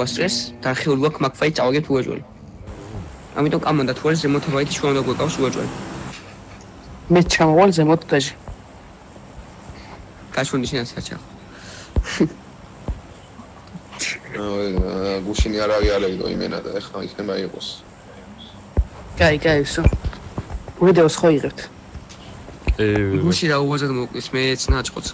სტრეს და ხეული გვაქვს მაგ-ფაილს წავაგებთ უეჭველი. ამიტომ კამანდა თუ არის ზემოთ ფაილი ჩვენ უნდა გვეკავს უეჭველი. მე ჩამოვალ ზემოთ დაჟე. გაშვენდი შენაც საჩა. გუშინი არ აღიარებდო იმენა და ეხლა იქნება იყოს. კაი, ვსო. ვიდეოს ხო იღებთ? გუში რა უაზად მოკლის, მეც ნაჭყოც.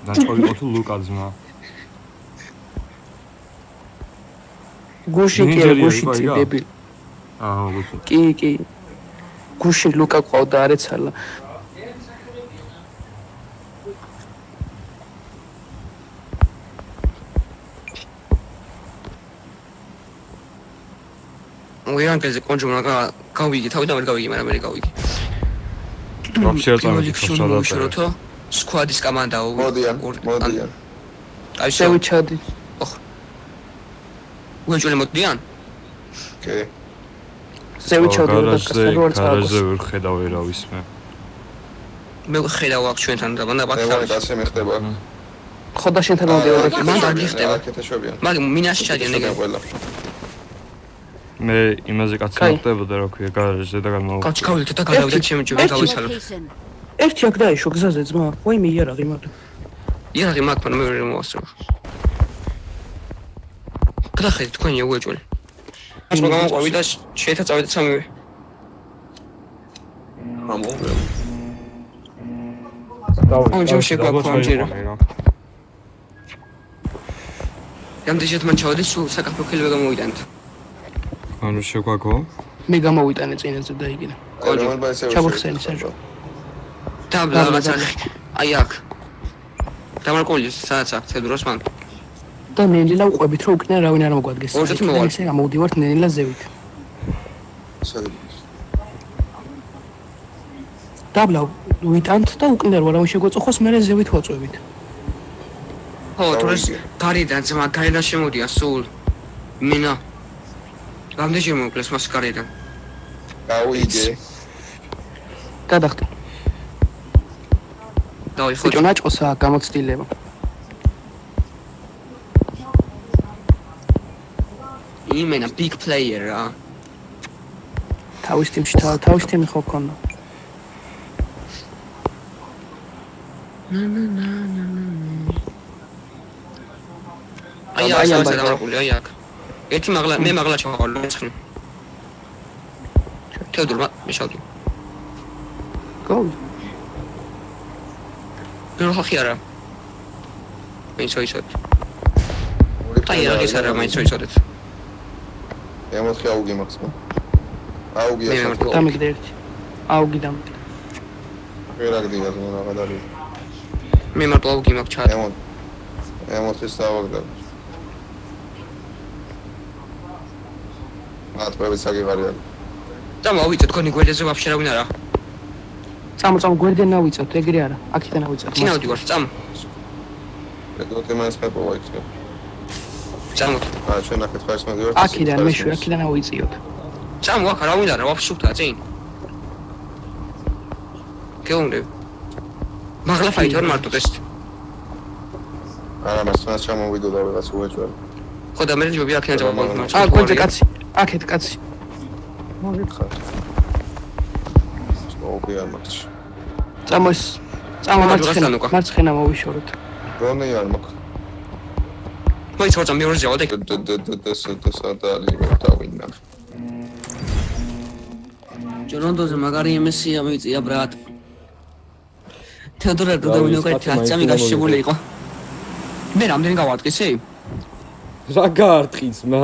ნაჭყოი იყო თუ ლუკა ძმა? გუში გუში დებილი. გუში. კი. გუში ლუკა ყავდა არეცალა. ვირანკეზე კონჯუმ რა გავიგი, თავიდან ვერ გავიგი, მაგრამ მე გავიგი. Вообще წამოიქცევთ. სკვადის კამანდაო. მოდიან. აი შევიჩადი. უეჭველი მოდიან? კი. შევიჩადი და კასაროარ წააგოს. გარაჟზე ვერ ხედავ ერავის მე. მე ხედავ აქ ჩვენთან და მანდა ბაქ. მე კაცი მეხდება. ხო და შენთან მოდიოდა კი მან არ გიხდება. აკეთებიან. მაგრამ მინაში ჩადიან ეგ. მე იმაზე კაცი მოხდებოდა რა ქვია გარაჟზე და გამოვიდა. კაცი გავიდეთ და გადავიდეთ შემიჭირე გავიცალო. ერთი აქ დაიშო გზაზე ძმა. ვაიმე იარაღი მაგ. იარაღი მაგ მაგრამ მე ვერ მოვასწრებ. გადახედეთ თქვენი უეჭველი. ეს მოგამოყვი და შეიძლება წავიდეთ სამივე. ამოვიდა. ოღონდ შეგვაქვს ამჯერა. რამდენჯერ მან ჩავედი სულ საკაფე ხელები გამოვიტანეთ. ანუ შეგვაგო? მე გამოვიტანე წინაზე და იგინა. ჩაბოხსენი სერჟო. დაბლა აი აქ. დამარკოლი სადაც აქ თედროს მან. და ნელილა უყვებით რომ უკნე რავინ არ მოგვადგეს. ესე გამოვდივართ ნელილა ზევით. დაბლა ვიტანთ და უკნე რავინ შეგვეწოხოს მე ზევით ვაწვევით. ხო, თორეს გარიდან ძმა გარედან შემოდიან სულ. მინა რამდენჯერ მოკლეს მას გარედან? გავიგე. გადახტე. დავი ხო. ბიჭო ნაჭყოსა გამოცდილება. იმენა big player რა. თავის თიმი ხო ქონდა. აი აქ დამარკული, აი აქ. ერთი მაღლა, მე მაღლა ჩავალ, მეცხნი. თეოდორ, მე შავდი. გო. ნუ ხახი არა. მე ისოიცოდ. აი რა ის არა, მე ისოიცოდეთ. ემოთხი აუგი მაქვს. აუგი ახლა. დამიგდე ერთი. აუგი დამიგდე. ვერ აგდია ზონა რაღაცა. მე მარტო აუგი მაქვს ჩატ. ემოთხის დავაგდა. ატყვევი საგიღარია. წამოვიწე თქვენი გვერდზე ვაფშე რავინ არა. წამო გვერდენ ნავიწოთ, ეგრე არა. აქედან ნავიწოთ. წინა ვდივარ, წამ. ეგრე მას მეპოვა იქნება. წამო. ჩვენ აქეთ ხარ ეს მოდივართ. აქედან მეშვი, აქედან ავიწიოთ. წამო, აქ რავინ არა, ვაფშე შუქთა წინ. გეუნდები. მაღლა ფაით ვარ მარტო ტესტი. არა, მას ჩამოვიდო და ვიღაც უეჭველი. ხო და მე ჯობია აქედან წავაგო. აა, გვერდზე კაცი. აქეთ კაცი. მოგითხარ. ოღონდ არ მაქვს. წამო მარცხენა მოვიშოროთ. გონი არ მაქვს. მოი ცოტა მე ორზე ავდე. სადალი დავინდა. ჯორონდოზე მაგარი MSC-ა მივიწია ბრატ. თეოდორა დოდაუნოკეთ აცამი გაშებული იყო. მე რამდენი გავარტყისი? რა გაარტყის მა?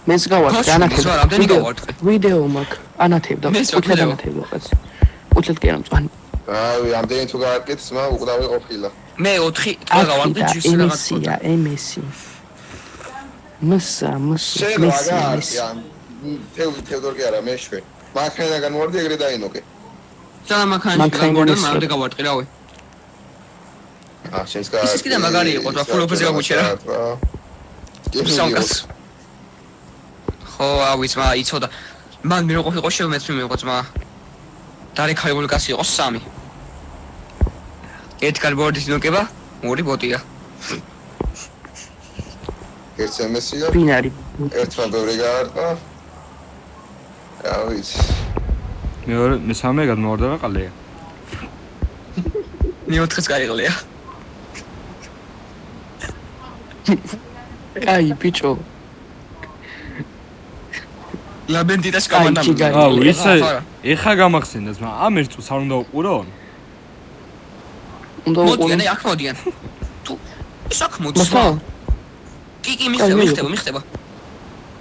მეც გავარტყე, ანათებდა. რამდენი გავარტყე? ვიდეო მაქვს, ანათებდა. უცლად ანათებდა კაცი. უცლად კი არა მწვანე. აი, ამდენი თუ გაარტყით, მა უკვდავი ყოფილა. მე 4 თქვა გავარტყე ჯის რაღაც. MSC. მსა. თეოდორ კი არა, მეშვე. მანქანიდან მოვარდი ეგრე დაინოკე. და მანქანიდან მოვარდი გავარტყე რავი. შენს გაარტყე. ის კიდე მაგარი იყო, და ფულოფეზე გაგვიჩერა. სამკაც. ხო, ავი ძმა, იცოდა. მან მე როგორ იყო შემეც მიიღო ძმა. დარეკაებული კაცი იყო 3. ერთ კარბორდის ნოკება, 2 ბოტია. ერთ SMS-ია, ვინ არის? ერთმა ბევრი გაარტყა. რა ვიცი. მეორე მესამე გადმოვარდა ყალია. მე-4-ს გაიყლია. აი, ბიჭო. ლაბენდიტას აი, კომანდა. ჩიგარი. აუ, იცი, ეხა გამახსენდა ძმა, ამ ერთ წუთს არ უნდა უყურო? უნდა მოდიან, აქ მოდიან. თუ ის აქ მოდის. მოსა? კი, მიხდება.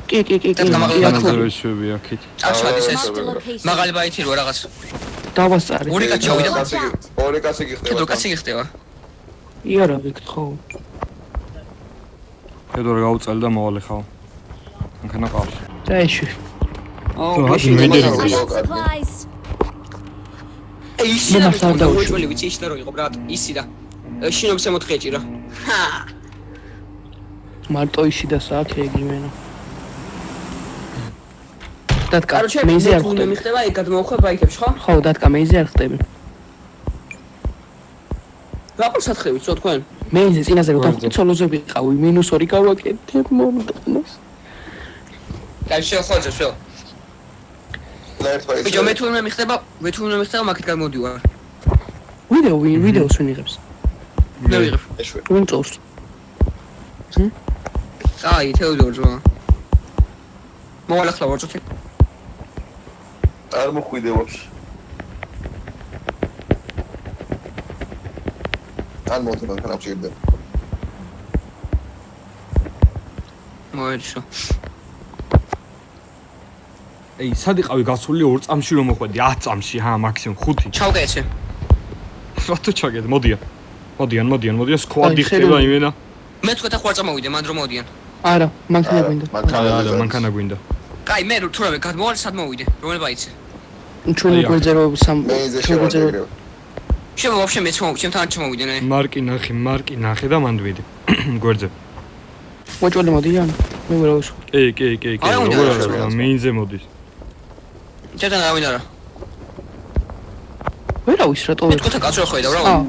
კი. და გამაღლება აქ თქვა. ზევეშვები აქეთ. აშადის ეს. Marked a location. მაღალი ბაითი რო რაღაც. დავასწარი. ორი კაცი ავიდა. ორი კაცი გიხდება. კედო კაცი გიხდება. იარა ვიქ ხო. ფედორე გაუწელი და მოვალე ხავ. მანქანა ყავს. დაიშვი. აუ, მაშინ მიდერი I გზა. got supplies. ისი და უჩველი ვიცი ის და რო იყო ბრატ, ისი და შინობს ემოთხე ეჭირა. ჰა. მარტო ისი და საათი ეგიმენა. დათკა, კაროჩე, მეიზე არ მე ხდები. მიხდება ეგ გადმოვხე ბაიქებს, ხო? ხო, დათკა, მეიზე არ ხდები. რა სათხრივით ცოტ თქვენ? მეიზე წინაზე რომ დავხდი ცოლოზე ვიყავი, -2 გავაკეთებ მომდანოს. და შეხოძე, შეხ. ლაერთვა ის. ბიჭო, მე თუ უნდა მიხდება, მაგით გამოდივარ. ვიდეოს ვინ იღებს? მე ვიღებ. ეშვე. ვინ წოვს? აი, თეოდორ ძმა. მოვალ ახლა ვარწოთი. არ მოხვიდე ვაფშე. ან მოდი მანქანა მჭირდება. მოეჩო. ეი, სად იყავი გასული 2 წამში რომ მოხვედი? 10 წამში, ჰა, მაქსიმუმ 5. ჩავკეცე. რატო ჩაგედ? მოდიან, სკვადი აი, ხდება ხედავ. იმენა. მე თქვა და ხوار წამოვიდე, მანდ რომ მოდიან. არა, მანქანა გვინდა. არა, მანქანა გვინდა. კაი, მე თუ რა გადმოვალ, სად მოვიდე? რომელ ბაიცე? ჩვენი აი, აქ. გვერდზე რომ მეიზე ჩვენ გვერდზე რომ შევაგრებ. შემო ვაფშე მეც ჩემთან არ ჩამოვიდე ნე. მარკი ნახე და მანდ ვიდე. გვერდზე. მოჭველი მოდიან. მე ვერ ავიშ. კი, არა, უნდა როგორ რა, არის? მეინზე მოდის. ჩემთან არავინ არა. ვერ ავის რატო მე ვერ. თქვა კაცო ხედავ რა. აა,